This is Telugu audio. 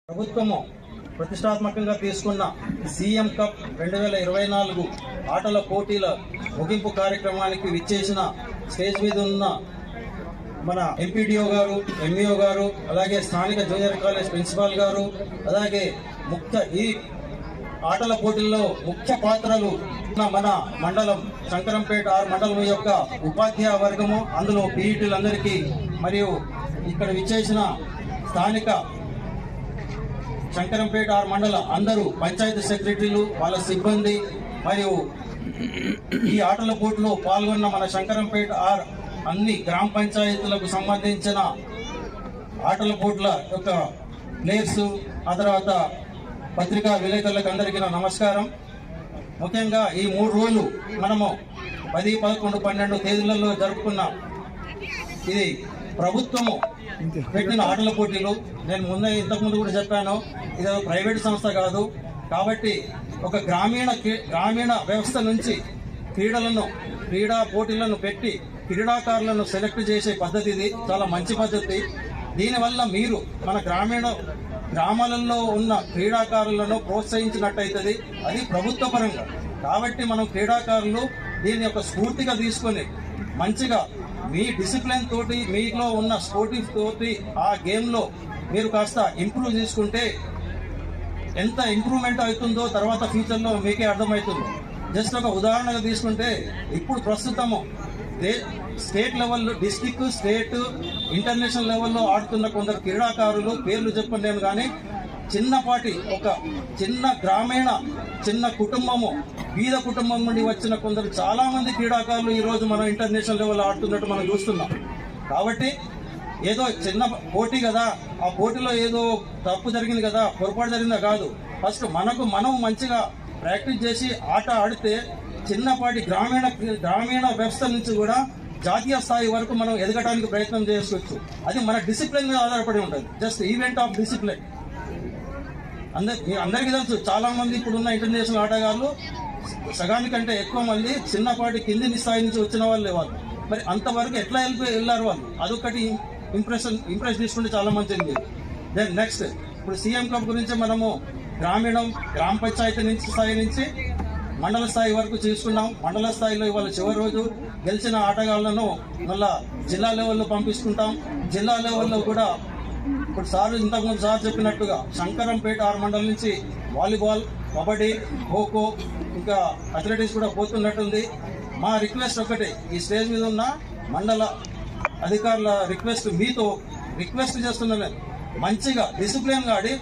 ప్రభుత్వము ప్రతిష్టాత్మకంగా తీసుకున్న సీఎం కప్ 2024 ఆటల పోటీల ముగింపు కార్యక్రమానికి విచ్చేసిన స్టేజ్ మీద ఉన్న మన ఎంపీడీఓ గారు, ఎంఈఓ గారు, అలాగే స్థానిక జూనియర్ కాలేజ్ ప్రిన్సిపాల్ గారు, అలాగే ఈ ఆటల పోటీల్లో ముఖ్య పాత్రలు మన మండలం శంకరంపేట మండలం యొక్క ఉపాధ్యాయ వర్గము, అందులో పీఈటీలందరికీ మరియు ఇక్కడ విచ్చేసిన స్థానిక శంకరంపేట మండల అందరూ పంచాయతీ సెక్రటరీలు, వాళ్ళ సిబ్బంది మరియు ఈ ఆటల పోటీలో పాల్గొన్న మన శంకరంపేట అన్ని గ్రామ పంచాయతీలకు సంబంధించిన ఆటల పోటీల యొక్క ప్లేయర్స్, ఆ తర్వాత పత్రికా విలేకరులకు అందరికీ నమస్కారం. ముఖ్యంగా ఈ 3 రోజులు మనము 10, 11, 12 తేదీలలో జరుపుకున్న ఇది ప్రభుత్వము పెట్టిన ఆటల పోటీలు. నేను ఇంతకుముందు కూడా చెప్పాను, ఇది ప్రైవేట్ సంస్థ కాదు. కాబట్టి ఒక గ్రామీణ వ్యవస్థ నుంచి క్రీడా పోటీలను పెట్టి క్రీడాకారులను సెలెక్ట్ చేసే పద్ధతి ఇది. చాలా మంచి పద్ధతి. దీనివల్ల మీరు మన గ్రామాలలో ఉన్న క్రీడాకారులను ప్రోత్సహించినట్టయితుంది. అది ప్రభుత్వ పరంగా. కాబట్టి మనం క్రీడాకారులు దీని యొక్క స్ఫూర్తిగా తీసుకొని మంచిగా మీ డిసిప్లిన్ తోటి, మీలో ఉన్న స్పోర్టివ్ తోటి ఆ గేమ్లో మీరు కాస్త ఇంప్రూవ్ చేసుకుంటే ఎంత ఇంప్రూవ్మెంట్ అవుతుందో తర్వాత ఫ్యూచర్లో మీకే అర్థమవుతుంది. జస్ట్ ఒక ఉదాహరణగా తీసుకుంటే ఇప్పుడు ప్రస్తుతము స్టేట్ లెవెల్లో, డిస్టిక్, స్టేట్, ఇంటర్నేషనల్ లెవెల్లో ఆడుతున్న కొందరు క్రీడాకారులు పేర్లు చెప్పలేను, కానీ చిన్నపాటి ఒక చిన్న కుటుంబము, బీద కుటుంబం నుండి వచ్చిన కొందరు చాలా మంది క్రీడాకారులు ఈరోజు మనం ఇంటర్నేషనల్ లెవెల్లో ఆడుతున్నట్టు మనం చూస్తున్నాం. కాబట్టి ఏదో చిన్న పోటీ కదా, ఆ పోటీలో ఏదో తప్పు జరిగింది కదా, పొరపాటు జరిగిందా కాదు. ఫస్ట్ మనం మంచిగా ప్రాక్టీస్ చేసి ఆట ఆడితే చిన్నపాటి గ్రామీణ వ్యవస్థ నుంచి కూడా జాతీయ స్థాయి వరకు మనం ఎదగడానికి ప్రయత్నం చేసుకోవచ్చు. అది మన డిసిప్లిన్ మీద ఆధారపడి ఉంటుంది. Just event of discipline. అందరికీ తెలుసు, చాలా మంది ఇప్పుడున్న ఇంటర్నేషనల్ ఆటగాళ్ళు సగానికంటే ఎక్కువ మంది చిన్నపాటి కింది స్థాయి నుంచి వచ్చిన వాళ్ళే వాళ్ళు. మరి అంతవరకు ఎట్లా వెళ్ళారు వాళ్ళు? అదొకటి ఇంప్రెస్ తీసుకుంటే చాలా మంచిది. దెన్ నెక్స్ట్, ఇప్పుడు సీఎం కప్ గురించి మనము గ్రామ పంచాయతీ స్థాయి నుంచి మండల స్థాయి వరకు తీసుకున్నాం. మండల స్థాయిలో ఇవాళ చివరి రోజు గెలిచిన ఆటగాళ్లను మళ్ళా జిల్లా లెవెల్లో పంపిస్తుంటాం. జిల్లా లెవెల్లో కూడా ఇప్పుడు ఇంతకుముందు సార్ చెప్పినట్టుగా శంకరంపేట మండలం నుంచి వాలీబాల్, కబడ్డీ, ఖోఖో, ఇంకా అథ్లెటిక్స్ కూడా పోతున్నట్టుంది. మా రిక్వెస్ట్ ఒకటే, ఈ స్టేజ్ మీద ఉన్న మండల అధికారుల రిక్వెస్ట్, మీతో రిక్వెస్ట్ చేస్తున్నాను, మంచిగా డిసిప్లిన్గా ఆడి